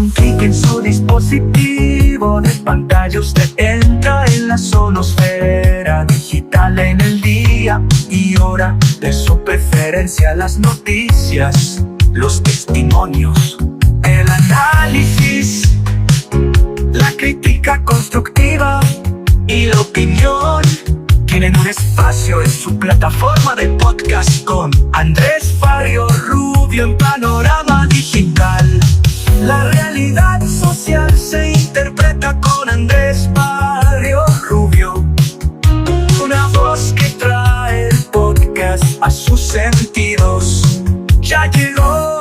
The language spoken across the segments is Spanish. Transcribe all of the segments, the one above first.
un clic en su dispositivo de pantalla usted entra en la sonosfera digital. En el día y hora de su preferencia, las noticias, los testimonios, el análisis, la crítica constructiva y la opinión tienen un espacio en su plataforma de podcast con Andrés Barrio Rubio en Panorama Digital. La realidad social se interpreta con Andrés Barrio Rubio, una voz que trae el podcast a sus sentidos. Ya llegó,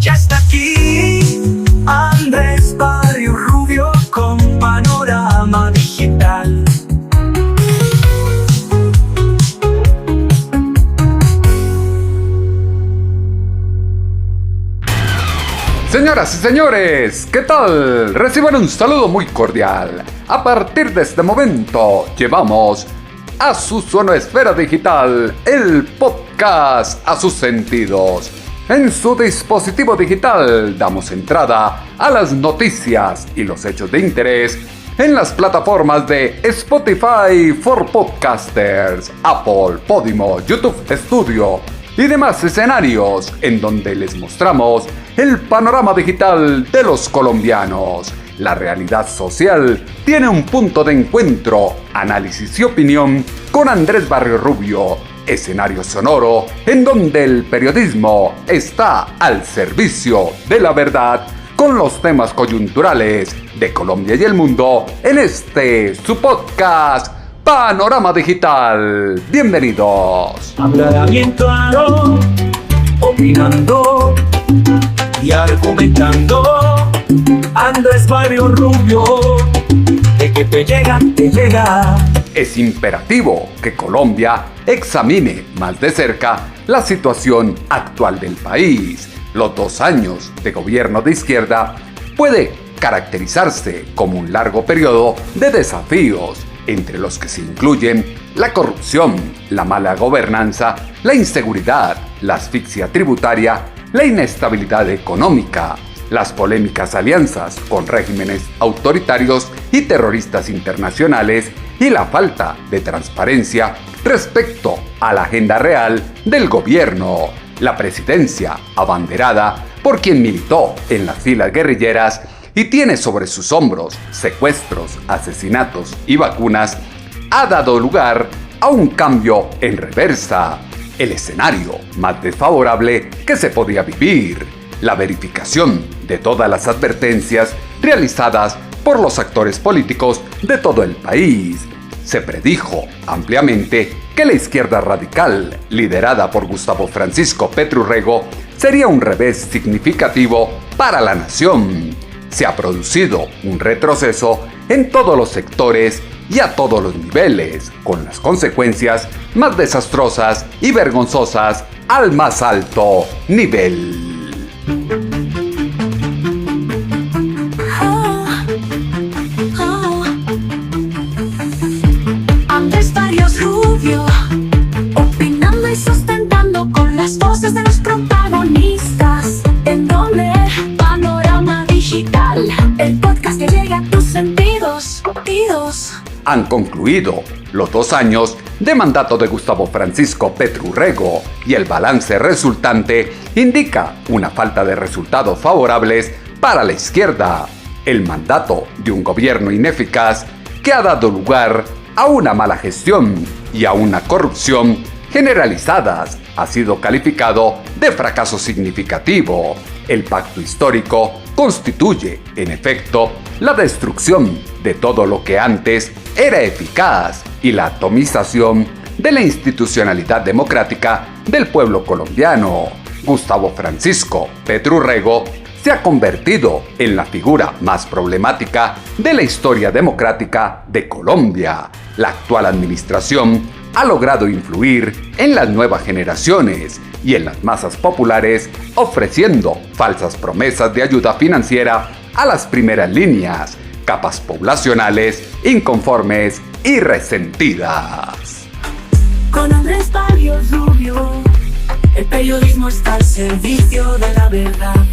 ya está aquí, Andrés Barrio Rubio con Panorama Digital. Señoras y señores, ¿qué tal? Reciban un saludo muy cordial. A partir de este momento, llevamos a su sonoesfera digital el podcast a sus sentidos. En su dispositivo digital damos entrada a las noticias y los hechos de interés en las plataformas de Spotify for Podcasters, Apple, Podimo, YouTube Studio y demás escenarios en donde les mostramos el panorama digital de los colombianos. La realidad social tiene un punto de encuentro, análisis y opinión con Andrés Barrio Rubio, escenario sonoro en donde el periodismo está al servicio de la verdad con los temas coyunturales de Colombia y el mundo en este su podcast Panorama Digital. Bienvenidos. Hablamiento, opinando y argumentando. Andrés Barrio Rubio, de que te llega, te llega. Es imperativo que Colombia examine más de cerca la situación actual del país. Los 2 años de gobierno de izquierda puede caracterizarse como un largo periodo de desafíos, entre los que se incluyen la corrupción, la mala gobernanza, la inseguridad, la asfixia tributaria, la inestabilidad económica, las polémicas alianzas con regímenes autoritarios y terroristas internacionales y la falta de transparencia respecto a la agenda real del gobierno. La presidencia, abanderada por quien militó en las filas guerrilleras y tiene sobre sus hombros secuestros, asesinatos y vacunas, ha dado lugar a un cambio en reversa. El escenario más desfavorable que se podía vivir. La verificación de todas las advertencias realizadas por los actores políticos de todo el país. Se predijo ampliamente que la izquierda radical, liderada por Gustavo Francisco Petro Urrego, sería un revés significativo para la nación. Se ha producido un retroceso en todos los sectores y a todos los niveles, con las consecuencias más desastrosas y vergonzosas al más alto nivel. Andrés Barrio Rubio, opinando y sustentando con las voces de los protagonistas, en donde Panorama Digital, el podcast que llega a tus sentidos. Han concluido los 2 años de mandato de Gustavo Francisco Petro Urrego y el balance resultante indica una falta de resultados favorables para la izquierda. El mandato de un gobierno ineficaz que ha dado lugar a una mala gestión y a una corrupción generalizadas ha sido calificado de fracaso significativo. El pacto histórico constituye, en efecto, la destrucción de todo lo que antes era eficaz y la atomización de la institucionalidad democrática del pueblo colombiano. Gustavo Francisco Petro Urrego se ha convertido en la figura más problemática de la historia democrática de Colombia. La actual administración ha logrado influir en las nuevas generaciones y en las masas populares, ofreciendo falsas promesas de ayuda financiera a las primeras líneas, capas poblacionales inconformes y resentidas. Con Andrés Barrio Rubio, el periodismo está al servicio de la verdad.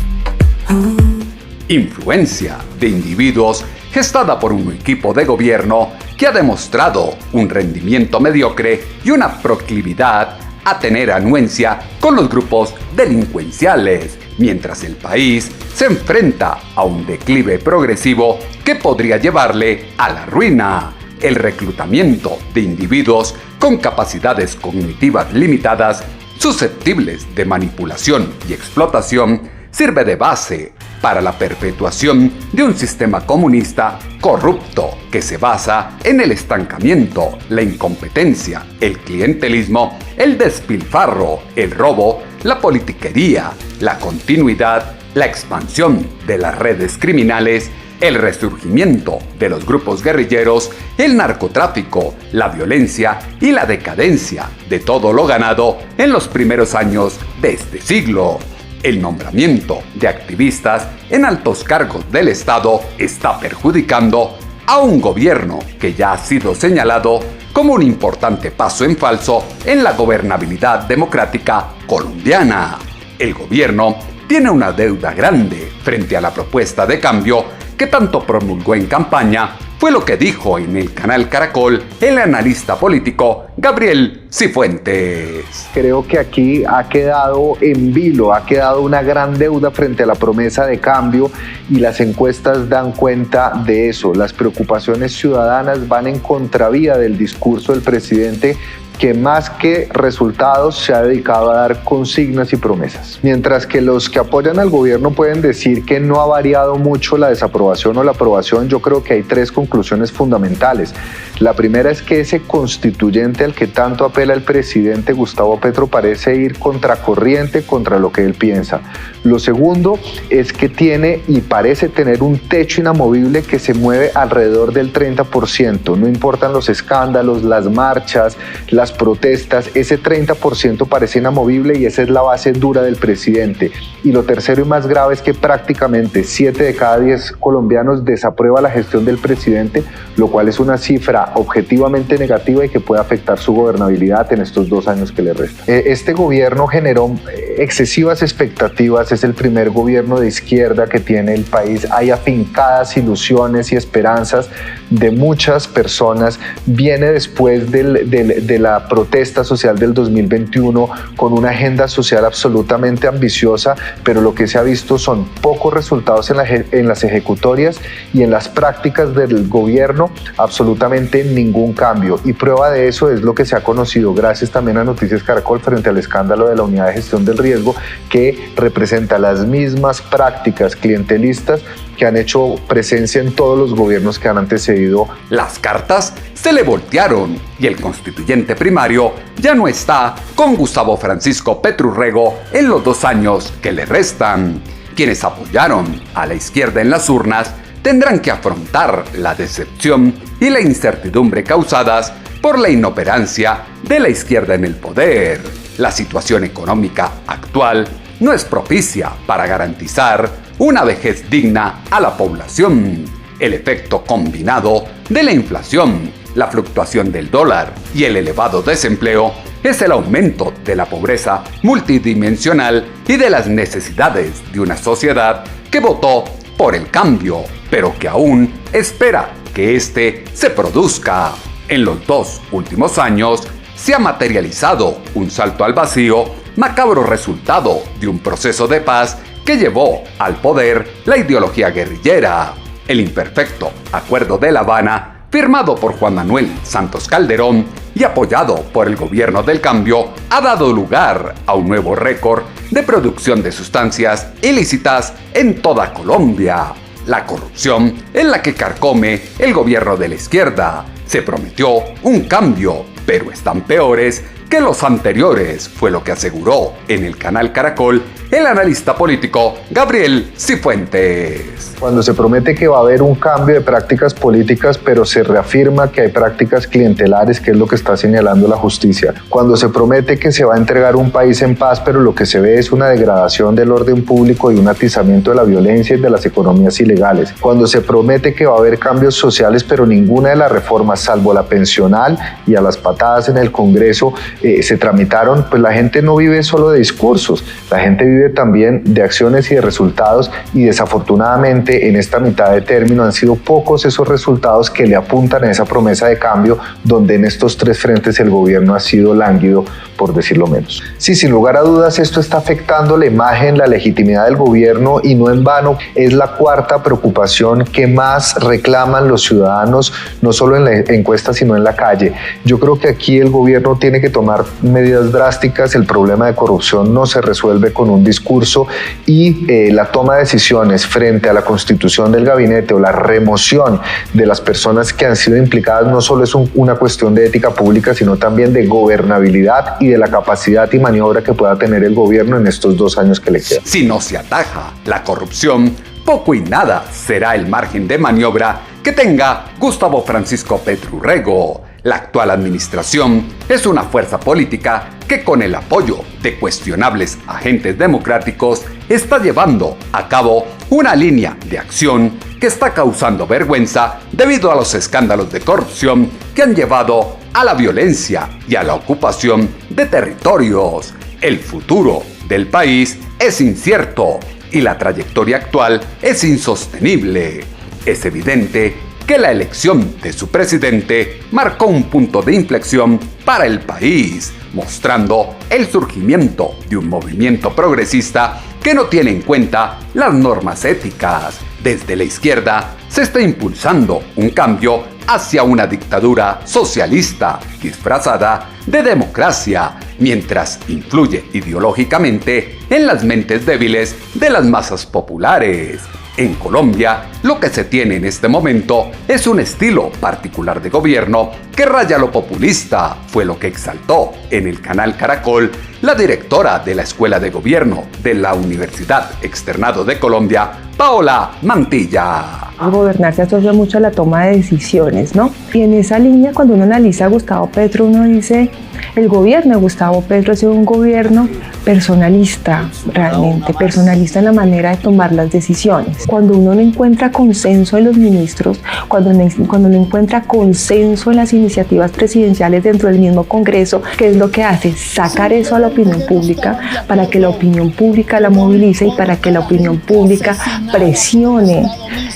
influencia de individuos gestada por un equipo de gobierno que ha demostrado un rendimiento mediocre y una proclividad a tener anuencia con los grupos delincuenciales, mientras el país se enfrenta a un declive progresivo que podría llevarle a la ruina. El reclutamiento de individuos con capacidades cognitivas limitadas, susceptibles de manipulación y explotación, sirve de base para la perpetuación de un sistema comunista corrupto que se basa en el estancamiento, la incompetencia, el clientelismo, el despilfarro, el robo, la politiquería, la continuidad, la expansión de las redes criminales, el resurgimiento de los grupos guerrilleros, el narcotráfico, la violencia y la decadencia de todo lo ganado en los primeros años de este siglo. El nombramiento de activistas en altos cargos del Estado está perjudicando a un gobierno que ya ha sido señalado como un importante paso en falso en la gobernabilidad democrática colombiana. El gobierno tiene una deuda grande frente a la propuesta de cambio que tanto promulgó en campaña, fue lo que dijo en el canal Caracol el analista político Gabriel Cifuentes. Creo que aquí ha quedado en vilo, ha quedado una gran deuda frente a la promesa de cambio y las encuestas dan cuenta de eso. Las preocupaciones ciudadanas van en contravía del discurso del presidente, que más que resultados se ha dedicado a dar consignas y promesas. Mientras que los que apoyan al gobierno pueden decir que no ha variado mucho la desaprobación o la aprobación, yo creo que hay tres conclusiones fundamentales. La primera es que ese constituyente al que tanto apela el presidente Gustavo Petro parece ir contracorriente contra lo que él piensa. Lo segundo es que tiene y parece tener un techo inamovible que se mueve alrededor del 30%. No importan los escándalos, las marchas, las protestas, ese 30% parece inamovible y esa es la base dura del presidente. Y lo tercero y más grave es que prácticamente 7 de cada 10 colombianos desaprueba la gestión del presidente, lo cual es una cifra objetivamente negativa y que puede afectar su gobernabilidad en estos 2 años que le restan. Este gobierno generó excesivas expectativas, es el primer gobierno de izquierda que tiene el país, hay afincadas ilusiones y esperanzas de muchas personas, viene después de la protesta social del 2021 con una agenda social absolutamente ambiciosa, pero lo que se ha visto son pocos resultados en las ejecutorias y en las prácticas del gobierno absolutamente ningún cambio, y prueba de eso es lo que se ha conocido gracias también a Noticias Caracol frente al escándalo de la Unidad de Gestión del Riesgo, que representa las mismas prácticas clientelistas que han hecho presencia en todos los gobiernos que han antecedido. Las cartas se le voltearon y el constituyente primario ya no está con Gustavo Francisco Petro Urrego en los 2 años que le restan. Quienes apoyaron a la izquierda en las urnas tendrán que afrontar la decepción y la incertidumbre causadas por la inoperancia de la izquierda en el poder. La situación económica actual no es propicia para garantizar una vejez digna a la población. El efecto combinado de la inflación, la fluctuación del dólar y el elevado desempleo es el aumento de la pobreza multidimensional y de las necesidades de una sociedad que votó por el cambio, pero que aún espera que este se produzca. En los 2 últimos años se ha materializado un salto al vacío, macabro resultado de un proceso de paz que llevó al poder la ideología guerrillera. El imperfecto Acuerdo de La Habana, firmado por Juan Manuel Santos Calderón y apoyado por el gobierno del cambio, ha dado lugar a un nuevo récord de producción de sustancias ilícitas en toda Colombia. La corrupción es la que carcome el gobierno de la izquierda. Se prometió un cambio, pero están peores que los anteriores, fue lo que aseguró en el canal Caracol el analista político Gabriel Cifuentes. Cuando se promete que va a haber un cambio de prácticas políticas, pero se reafirma que hay prácticas clientelares, que es lo que está señalando la justicia. Cuando se promete que se va a entregar un país en paz, pero lo que se ve es una degradación del orden público y un atizamiento de la violencia y de las economías ilegales. Cuando se promete que va a haber cambios sociales, pero ninguna de las reformas, salvo la pensional y a las patadas en el Congreso, se tramitaron, pues la gente no vive solo de discursos, la gente vive vive también de acciones y de resultados, y desafortunadamente en esta mitad de término han sido pocos esos resultados que le apuntan a esa promesa de cambio, donde en estos tres frentes el gobierno ha sido lánguido, por decirlo menos. Sí, sin lugar a dudas esto está afectando la imagen, la legitimidad del gobierno, y no en vano es la cuarta preocupación que más reclaman los ciudadanos, no solo en la encuesta sino en la calle. Yo creo que aquí el gobierno tiene que tomar medidas drásticas. El problema de corrupción no se resuelve con un discurso, y la toma de decisiones frente a la constitución del gabinete o la remoción de las personas que han sido implicadas no solo es una cuestión de ética pública, sino también de gobernabilidad y de la capacidad y maniobra que pueda tener el gobierno en estos 2 años que le quedan. Si no se ataja la corrupción, poco y nada será el margen de maniobra que tenga Gustavo Francisco Petro Urrego. La actual administración es una fuerza política que, con el apoyo de cuestionables agentes democráticos, está llevando a cabo una línea de acción que está causando vergüenza debido a los escándalos de corrupción que han llevado a la violencia y a la ocupación de territorios. El futuro del país es incierto y la trayectoria actual es insostenible. Es evidente que la elección de su presidente marcó un punto de inflexión para el país, mostrando el surgimiento de un movimiento progresista que no tiene en cuenta las normas éticas. Desde la izquierda se está impulsando un cambio hacia una dictadura socialista disfrazada de democracia, mientras influye ideológicamente en las mentes débiles de las masas populares. En Colombia, lo que se tiene en este momento es un estilo particular de gobierno que raya lo populista. Fue lo que exaltó en el canal Caracol la directora de la Escuela de Gobierno de la Universidad Externado de Colombia, Paola Mantilla. Gobernar se asocia mucho a la toma de decisiones, ¿no? Y en esa línea, cuando uno analiza a Gustavo Petro, uno dice, el gobierno de Gustavo Petro ha sido un gobierno personalista, realmente personalista en la manera de tomar las decisiones. Cuando uno no encuentra consenso en los ministros, cuando no encuentra consenso en las iniciativas presidenciales dentro del mismo Congreso, ¿qué es lo que hace? Sacar eso a la opinión pública para que la opinión pública la movilice y para que la opinión pública presione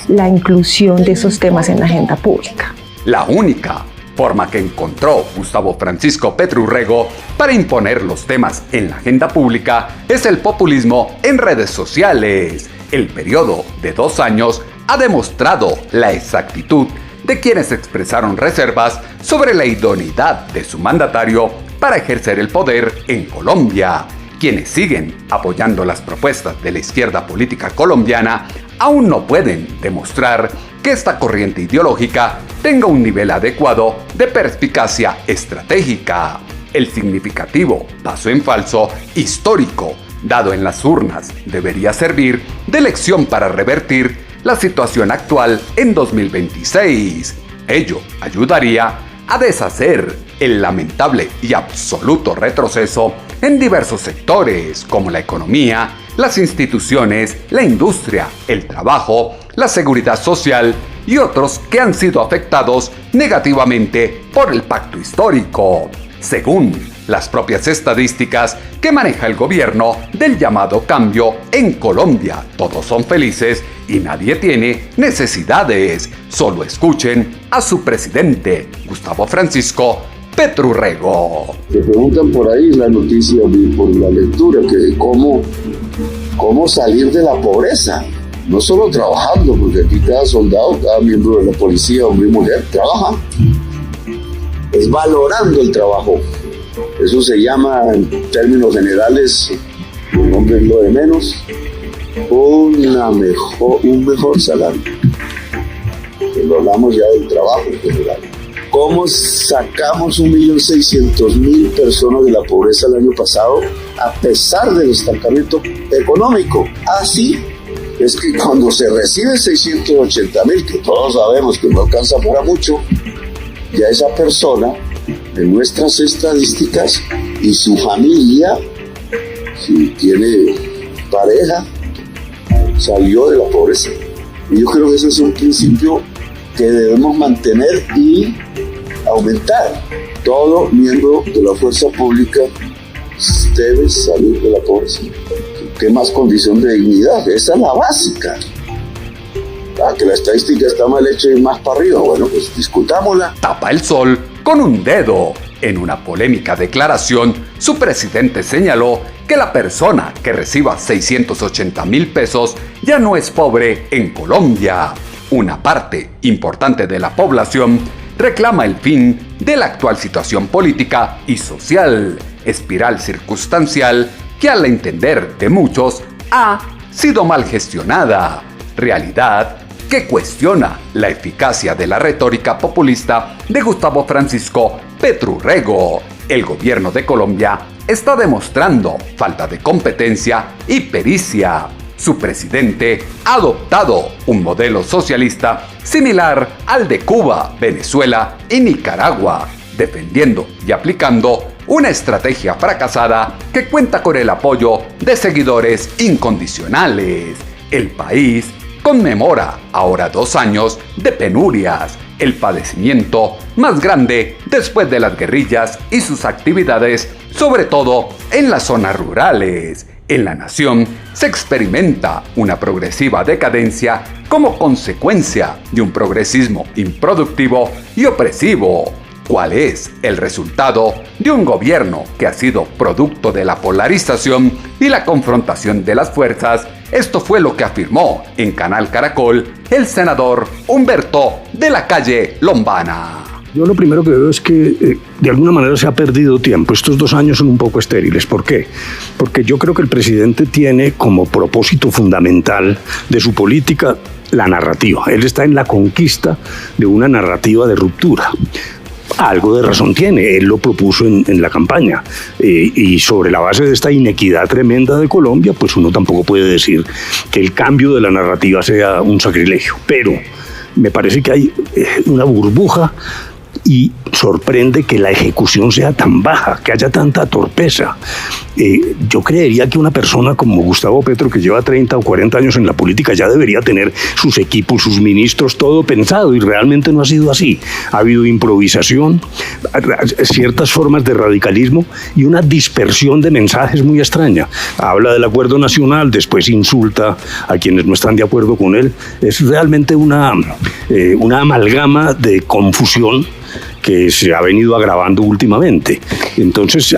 la inclusión de esos temas en la agenda pública. La única forma que encontró Gustavo Francisco Petro Urrego para imponer los temas en la agenda pública es el populismo en redes sociales. El periodo de 2 años ha demostrado la exactitud de quienes expresaron reservas sobre la idoneidad de su mandatario para ejercer el poder en Colombia. Quienes siguen apoyando las propuestas de la izquierda política colombiana aún no pueden demostrar que esta corriente ideológica tenga un nivel adecuado de perspicacia estratégica. El significativo paso en falso histórico dado en las urnas debería servir de lección para revertir la situación actual en 2026. Ello ayudaría a deshacer el lamentable y absoluto retroceso en diversos sectores como la economía, las instituciones, la industria, el trabajo, la seguridad social y otros que han sido afectados negativamente por el pacto histórico. Según las propias estadísticas que maneja el gobierno del llamado cambio, en Colombia todos son felices y nadie tiene necesidades. Solo escuchen a su presidente, Gustavo Francisco Petro Urrego. Te preguntan por ahí la noticia, por la lectura, que cómo salir de la pobreza. No solo trabajando, porque aquí cada soldado, cada miembro de la policía, hombre y mujer, trabaja. Es valorando el trabajo. Eso se llama, en términos generales, un nombre es lo de menos, un mejor salario. Pero hablamos ya del trabajo en general. ¿Cómo sacamos 1.600.000 personas de la pobreza el año pasado a pesar del estancamiento económico? Así es que cuando se recibe 680.000, que todos sabemos que no alcanza para mucho, ya esa persona, en nuestras estadísticas, y su familia, si tiene pareja, salió de la pobreza. Y yo creo que ese es un principio que debemos mantener y aumentar. Todo miembro de la fuerza pública debe salir de la pobreza. ¿Qué más condición de dignidad? Esa es la básica. Que la estadística está mal hecha y más para arriba. Bueno, pues discutámosla. Tapa el sol con un dedo. En una polémica declaración, su presidente señaló que la persona que reciba 680,000 pesos ya no es pobre en Colombia. Una parte importante de la población reclama el fin de la actual situación política y social, espiral circunstancial que al entender de muchos ha sido mal gestionada, realidad que cuestiona la eficacia de la retórica populista de Gustavo Francisco Petro Urrego. El gobierno de Colombia está demostrando falta de competencia y pericia. Su presidente ha adoptado un modelo socialista similar al de Cuba, Venezuela y Nicaragua, defendiendo y aplicando una estrategia fracasada que cuenta con el apoyo de seguidores incondicionales. El país conmemora ahora 2 años de penurias, el padecimiento más grande después de las guerrillas y sus actividades, sobre todo en las zonas rurales. En la nación se experimenta una progresiva decadencia como consecuencia de un progresismo improductivo y opresivo. ¿Cuál es el resultado de un gobierno que ha sido producto de la polarización y la confrontación de las fuerzas? Esto fue lo que afirmó en Canal Caracol el senador Humberto de la Calle Lombana. Yo lo primero que veo es que de alguna manera se ha perdido tiempo. Estos 2 años son un poco estériles. ¿Por qué? Porque yo creo que el presidente tiene como propósito fundamental de su política la narrativa. Él está en la conquista de una narrativa de ruptura. Algo de razón tiene, él lo propuso en la campaña y sobre la base de esta inequidad tremenda de Colombia, pues uno tampoco puede decir que el cambio de la narrativa sea un sacrilegio, pero me parece que hay una burbuja y sorprende que la ejecución sea tan baja, que haya tanta torpeza. Yo creería que una persona como Gustavo Petro, que lleva 30 o 40 años en la política, ya debería tener sus equipos, sus ministros, todo pensado, y realmente no ha sido así. Ha habido improvisación, ciertas formas de radicalismo y una dispersión de mensajes muy extraña. Habla del acuerdo nacional, después insulta a quienes no están de acuerdo con él. Es realmente una amalgama de confusión que se ha venido agravando últimamente. Entonces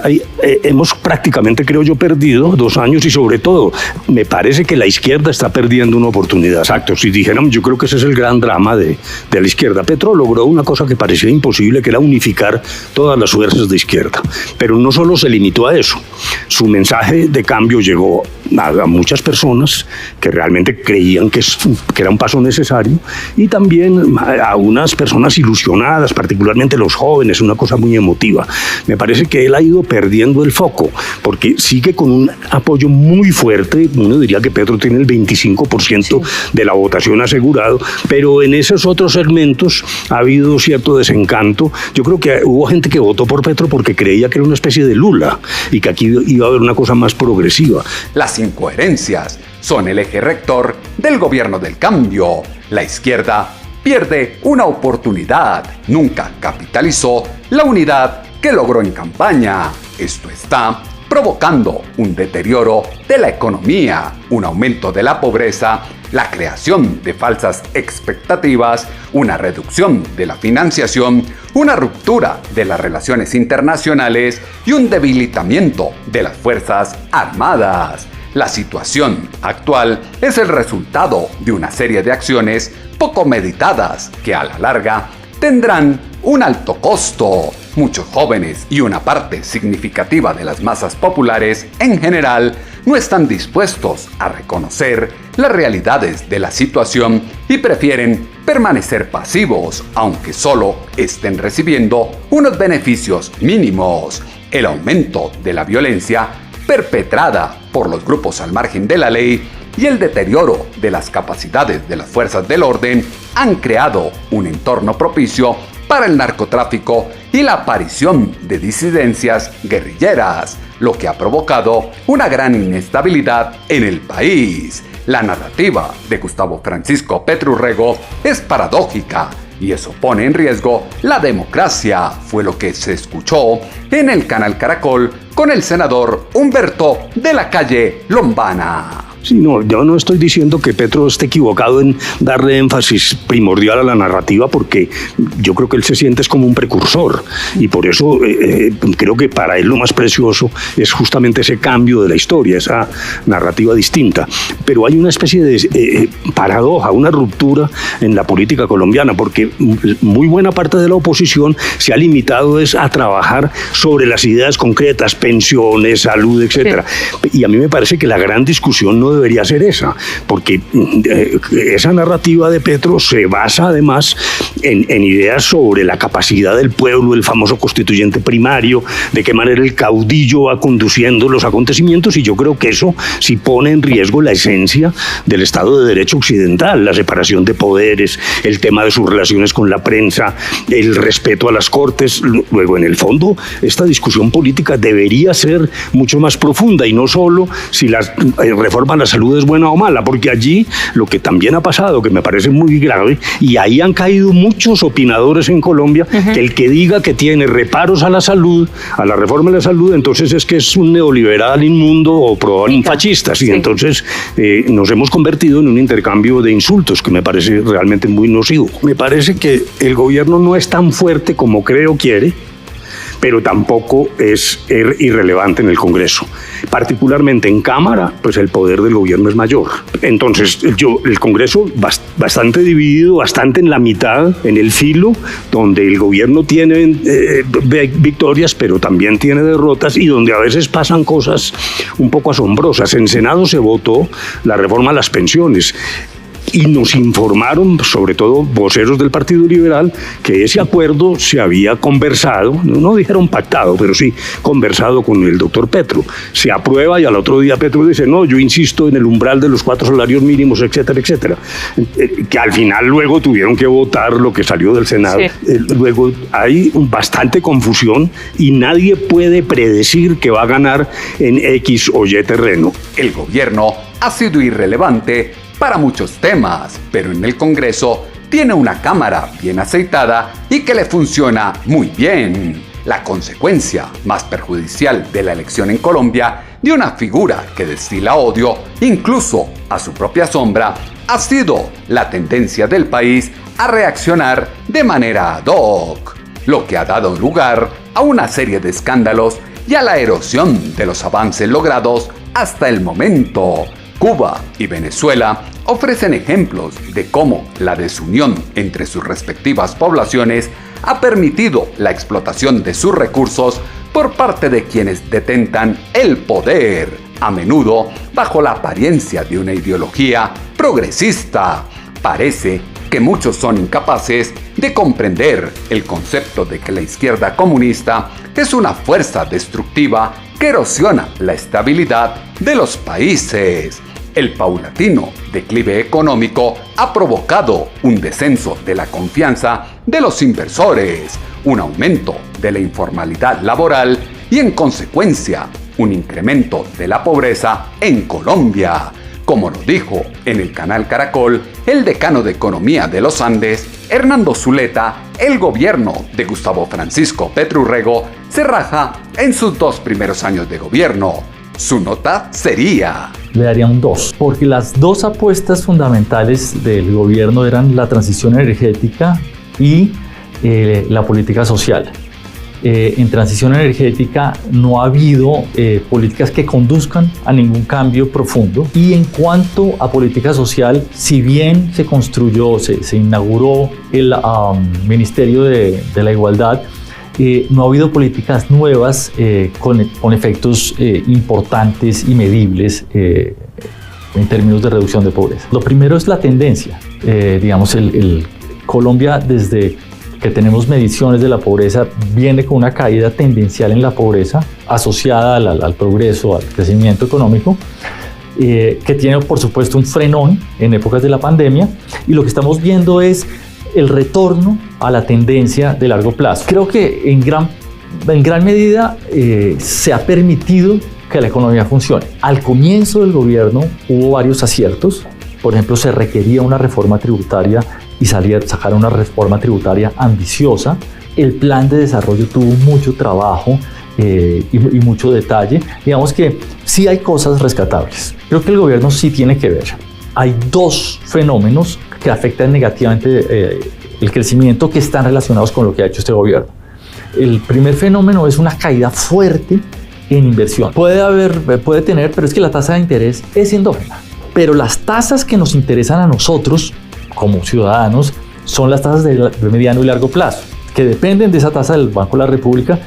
hemos prácticamente, creo yo, perdido 2 años y sobre todo me parece que la izquierda está perdiendo una oportunidad. Exacto, si dijéramos, yo creo que ese es el gran drama de la izquierda. Petro logró una cosa que parecía imposible, que era unificar todas las fuerzas de izquierda, pero no solo se limitó a eso. Su mensaje de cambio llegó a muchas personas que realmente creían que era un paso necesario y también a unas personas ilusionadas, particularmente los jóvenes, una cosa muy emotiva. Me parece que él ha ido perdiendo el foco porque sigue con un apoyo muy fuerte. Uno diría que Petro tiene el 25% de la votación asegurado, pero en esos otros segmentos ha habido cierto desencanto. Yo creo que hubo gente que votó por Petro porque creía que era una especie de Lula y que aquí iba a haber una cosa más progresiva. Las incoherencias son el eje rector del gobierno del cambio. La izquierda pierde una oportunidad, nunca capitalizó la unidad que logró en campaña. Esto está provocando un deterioro de la economía, un aumento de la pobreza, la creación de falsas expectativas, una reducción de la financiación, una ruptura de las relaciones internacionales y un debilitamiento de las Fuerzas Armadas. La situación actual es el resultado de una serie de acciones poco meditadas que a la larga tendrán un alto costo. Muchos jóvenes y una parte significativa de las masas populares en general no están dispuestos a reconocer las realidades de la situación y prefieren permanecer pasivos, aunque solo estén recibiendo unos beneficios mínimos. El aumento de la violencia perpetrada por los grupos al margen de la ley y el deterioro de las capacidades de las fuerzas del orden han creado un entorno propicio para el narcotráfico y la aparición de disidencias guerrilleras, lo que ha provocado una gran inestabilidad en el país. La narrativa de Gustavo Francisco Petro Urrego es paradójica. y eso pone en riesgo la democracia, fue lo que se escuchó en el canal Caracol con el senador Humberto de la Calle Lombana. Sí, no, yo no estoy diciendo que Petro esté equivocado en darle énfasis primordial a la narrativa, porque yo creo que él se siente como un precursor, y por eso creo que para él lo más precioso es justamente ese cambio de la historia, esa narrativa distinta. Pero hay una especie de paradoja, una ruptura en la política colombiana, porque muy buena parte de la oposición se ha limitado a trabajar sobre las ideas concretas, pensiones, salud, etcétera. Sí. Y a mí me parece que la gran discusión no debería ser esa, porque esa narrativa de Petro se basa además en ideas sobre la capacidad del pueblo, el famoso constituyente primario, de qué manera el caudillo va conduciendo los acontecimientos, y yo creo que eso sí pone en riesgo la esencia del Estado de Derecho occidental, la separación de poderes, el tema de sus relaciones con la prensa, el respeto a las cortes. Luego, en el fondo, esta discusión política debería ser mucho más profunda, y no solo si la reforma a la salud es buena o mala, porque allí lo que también ha pasado, que me parece muy grave, y ahí han caído muchos opinadores en Colombia, que el que diga que tiene reparos a la salud, a la reforma de la salud, entonces es que es un neoliberal inmundo o probablemente un fascista, y entonces nos hemos convertido en un intercambio de insultos que me parece realmente muy nocivo. Me parece que el gobierno no es tan fuerte como creo quiere, pero tampoco es irrelevante en el Congreso. Particularmente en Cámara, pues el poder del gobierno es mayor. Entonces, el Congreso bastante dividido, bastante en la mitad, en el filo, donde el gobierno tiene victorias, pero también tiene derrotas, y donde a veces pasan cosas un poco asombrosas. En Senado se votó la reforma a las pensiones, y nos informaron, sobre todo voceros del Partido Liberal, que ese acuerdo se había conversado, no dijeron pactado, pero sí conversado con el doctor Petro. Se aprueba y al otro día Petro dice, no, yo insisto en el umbral de los 4 salarios mínimos, etcétera, etcétera. Que al final luego tuvieron que votar lo que salió del Senado. Sí. Luego hay bastante confusión y nadie puede predecir que va a ganar en X o Y terreno. El gobierno ha sido irrelevante para muchos temas, pero en el Congreso tiene una Cámara bien aceitada y que le funciona muy bien. La consecuencia más perjudicial de la elección en Colombia de una figura que destila odio, incluso a su propia sombra, ha sido la tendencia del país a reaccionar de manera ad hoc, lo que ha dado lugar a una serie de escándalos y a la erosión de los avances logrados hasta el momento. Cuba y Venezuela ofrecen ejemplos de cómo la desunión entre sus respectivas poblaciones ha permitido la explotación de sus recursos por parte de quienes detentan el poder, a menudo bajo la apariencia de una ideología progresista. Parece que muchos son incapaces de comprender el concepto de que la izquierda comunista es una fuerza destructiva que erosiona la estabilidad de los países. El paulatino declive económico ha provocado un descenso de la confianza de los inversores, un aumento de la informalidad laboral y, en consecuencia, un incremento de la pobreza en Colombia. Como lo dijo en el canal Caracol el decano de Economía de los Andes, Hernando Zuleta, el gobierno de Gustavo Francisco Petro Urrego se raja en sus 2 primeros años de gobierno. Su nota sería: le daría un 2, porque las 2 apuestas fundamentales del gobierno eran la transición energética y la política social. En transición energética no ha habido políticas que conduzcan a ningún cambio profundo, y en cuanto a política social, si bien se construyó, se inauguró el Ministerio de la Igualdad, no ha habido políticas nuevas con efectos importantes y medibles en términos de reducción de pobreza. Lo primero es la tendencia. Digamos, Colombia, desde que tenemos mediciones de la pobreza, viene con una caída tendencial en la pobreza asociada al progreso, al crecimiento económico, que tiene por supuesto un frenón en épocas de la pandemia, y lo que estamos viendo es el retorno a la tendencia de largo plazo. Creo que en gran medida se ha permitido que la economía funcione. Al comienzo del gobierno hubo varios aciertos, Por ejemplo, se requería una reforma tributaria y sacar una reforma tributaria ambiciosa. El plan de desarrollo tuvo mucho trabajo y mucho detalle. Digamos que sí hay cosas rescatables. Creo que el gobierno sí tiene que ver. Hay dos fenómenos que afectan negativamente el crecimiento que están relacionados con lo que ha hecho este gobierno. El primer fenómeno es una caída fuerte en inversión. Puede tener, pero es que la tasa de interés es endógena. Pero las tasas que nos interesan a nosotros como ciudadanos son las tasas de mediano y largo plazo, que dependen de esa tasa del Banco de la República,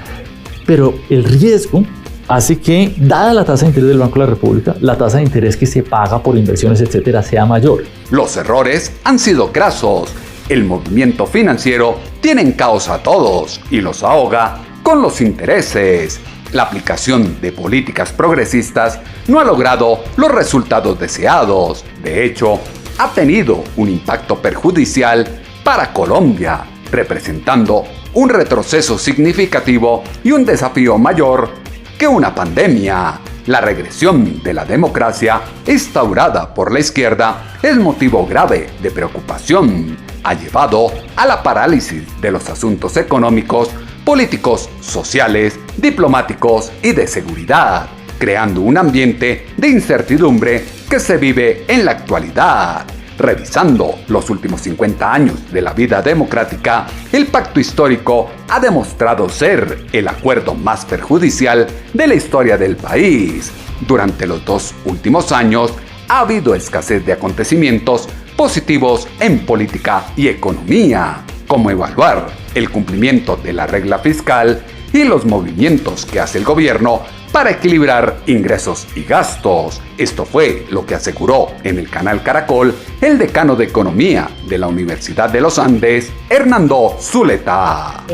pero el riesgo hace que, dada la tasa de interés del Banco de la República, la tasa de interés que se paga por inversiones, etcétera, sea mayor. Los errores han sido grasos. El movimiento financiero tiene en caos a todos y los ahoga con los intereses. La aplicación de políticas progresistas no ha logrado los resultados deseados. De hecho, ha tenido un impacto perjudicial para Colombia, representando un retroceso significativo y un desafío mayor que una pandemia. La regresión de la democracia instaurada por la izquierda es motivo grave de preocupación. Ha llevado a la parálisis de los asuntos económicos, políticos, sociales, diplomáticos y de seguridad, creando un ambiente de incertidumbre que se vive en la actualidad. Revisando los últimos 50 años de la vida democrática, el pacto histórico ha demostrado ser el acuerdo más perjudicial de la historia del país. Durante los 2 últimos años ha habido escasez de acontecimientos positivos en política y economía, como evaluar el cumplimiento de la regla fiscal y los movimientos que hace el gobierno para equilibrar ingresos y gastos. Esto fue lo que aseguró en el canal Caracol el decano de Economía de la Universidad de los Andes, Hernando Zuleta.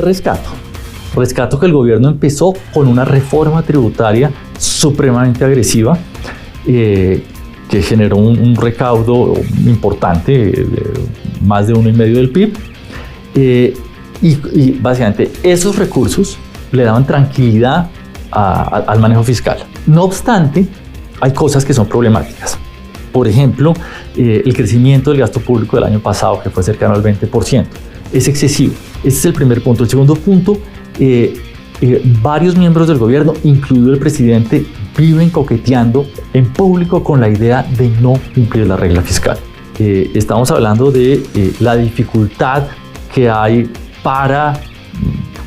Rescato que el gobierno empezó con una reforma tributaria supremamente agresiva que generó un recaudo importante, más de 1,5 del PIB. Y básicamente esos recursos le daban tranquilidad al manejo fiscal. No obstante, hay cosas que son problemáticas. Por ejemplo, el crecimiento del gasto público del año pasado, que fue cercano al 20%, es excesivo. Ese es el primer punto. El segundo punto, varios miembros del gobierno, incluido el presidente, viven coqueteando en público con la idea de no cumplir la regla fiscal. Estamos hablando de la dificultad que hay para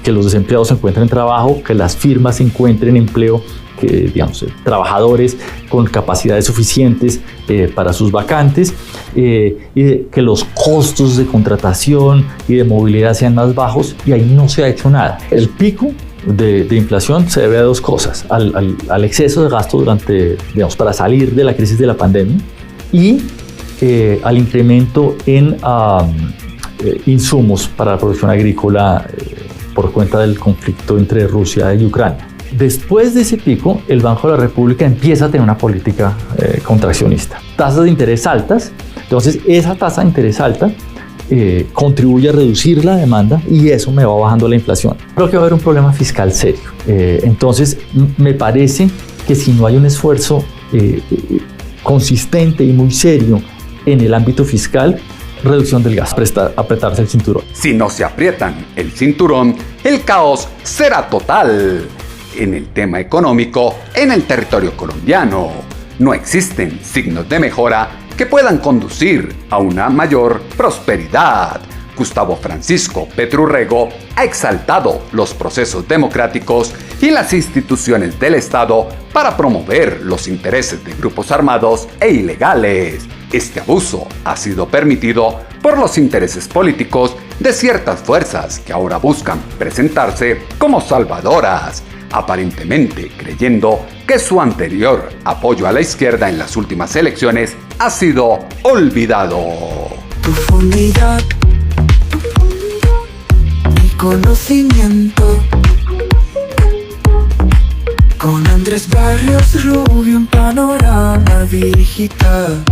que los desempleados encuentren trabajo, que las firmas encuentren empleo, que trabajadores con capacidades suficientes para sus vacantes, y que los costos de contratación y de movilidad sean más bajos, y ahí no se ha hecho nada. El pico de inflación se debe a 2 cosas: al exceso de gasto para salir de la crisis de la pandemia, y al incremento en insumos para la producción agrícola por cuenta del conflicto entre Rusia y Ucrania. Después de ese pico, el Banco de la República empieza a tener una política contraccionista. Tasas de interés altas. Entonces, esa tasa de interés alta contribuye a reducir la demanda y eso me va bajando la inflación. Creo que va a haber un problema fiscal serio. Entonces, me parece que si no hay un esfuerzo consistente y muy serio en el ámbito fiscal, reducción del gasto, apretarse el cinturón. Si no se aprietan el cinturón, el caos será total. En el tema económico, en el territorio colombiano, no existen signos de mejora que puedan conducir a una mayor prosperidad. Gustavo Francisco Petro Urrego ha exaltado los procesos democráticos y las instituciones del Estado para promover los intereses de grupos armados e ilegales. Este abuso ha sido permitido por los intereses políticos de ciertas fuerzas que ahora buscan presentarse como salvadoras, aparentemente creyendo que su anterior apoyo a la izquierda en las últimas elecciones ha sido olvidado. Profundidad y conocimiento. Con Andrés Barrios Rubio en Panorama Digital.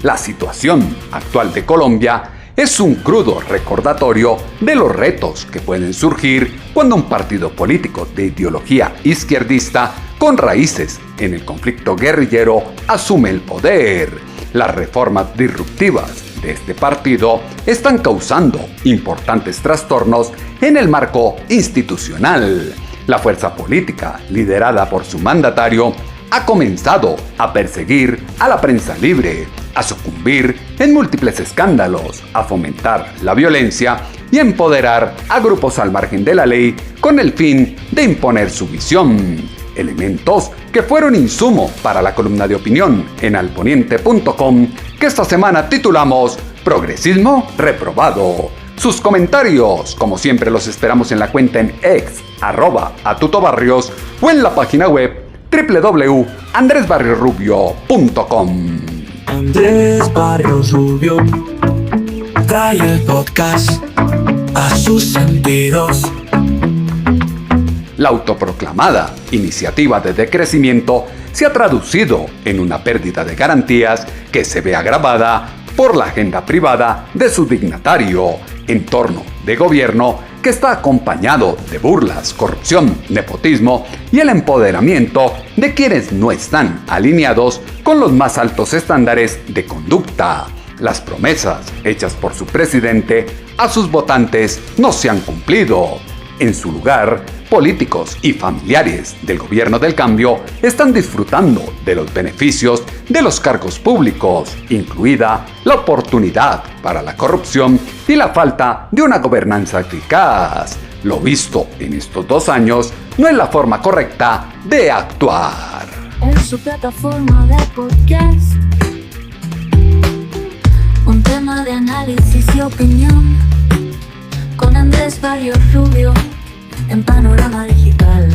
La situación actual de Colombia es un crudo recordatorio de los retos que pueden surgir cuando un partido político de ideología izquierdista con raíces en el conflicto guerrillero asume el poder. Las reformas disruptivas de este partido están causando importantes trastornos en el marco institucional. La fuerza política, liderada por su mandatario, ha comenzado a perseguir a la prensa libre, a sucumbir en múltiples escándalos, a fomentar la violencia y a empoderar a grupos al margen de la ley con el fin de imponer su visión. Elementos que fueron insumo para la columna de opinión en alponiente.com que esta semana titulamos Progresismo reprobado. Sus comentarios, como siempre, los esperamos en la cuenta en ex, @atutobarrios o en la página web www.andresbarriosrubio.com. Andrés Barrios Rubio trae el podcast a sus sentidos. La autoproclamada iniciativa de decrecimiento se ha traducido en una pérdida de garantías que se ve agravada por la agenda privada de su dignatario, entorno de gobierno que está acompañado de burlas, corrupción, nepotismo y el empoderamiento de quienes no están alineados con los más altos estándares de conducta. Las promesas hechas por su presidente a sus votantes no se han cumplido. En su lugar, políticos y familiares del gobierno del cambio están disfrutando de los beneficios de los cargos públicos, incluida la oportunidad para la corrupción y la falta de una gobernanza eficaz. Lo visto en estos 2 años no es la forma correcta de actuar. En su plataforma de podcast, un tema de análisis y opinión con Andrés Barrios Rubio en Panorama Digital.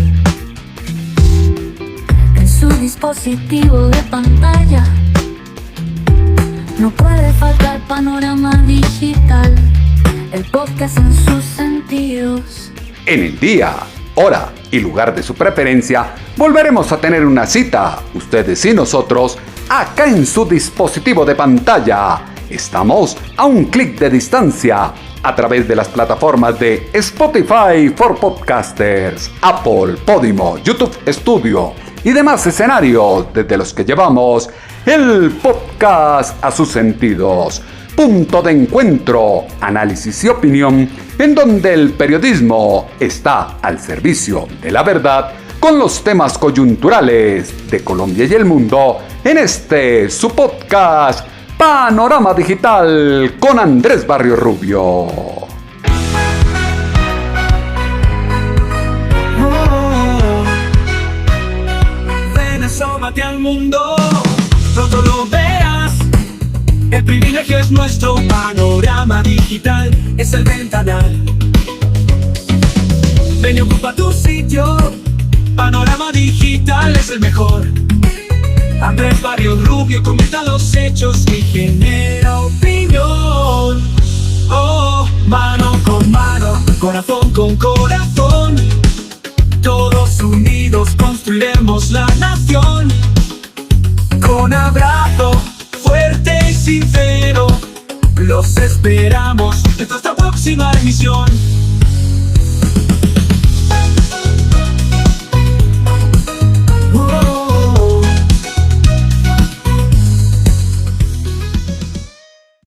En su dispositivo de pantalla no puede faltar Panorama Digital, el podcast en sus sentidos. En el día, hora y lugar de su preferencia, volveremos a tener una cita, ustedes y nosotros, acá en su dispositivo de pantalla. Estamos a un clic de distancia a través de las plataformas de Spotify for Podcasters, Apple, Podimo, YouTube Studio y demás escenarios desde los que llevamos el podcast a sus sentidos. Punto de encuentro, análisis y opinión en donde el periodismo está al servicio de la verdad con los temas coyunturales de Colombia y el mundo en este su podcast Panorama Digital con Andrés Barrios Rubio. Ven, asómate al mundo, pronto lo verás. El privilegio es nuestro. Panorama Digital es el ventanal. Ven y ocupa tu sitio. Panorama Digital es el mejor. Andrés Barrios Rubio comenta los hechos y genera opinión. Oh, mano con mano, corazón con corazón, todos unidos construiremos la nación. Con abrazo fuerte y sincero, los esperamos en nuestra próxima emisión.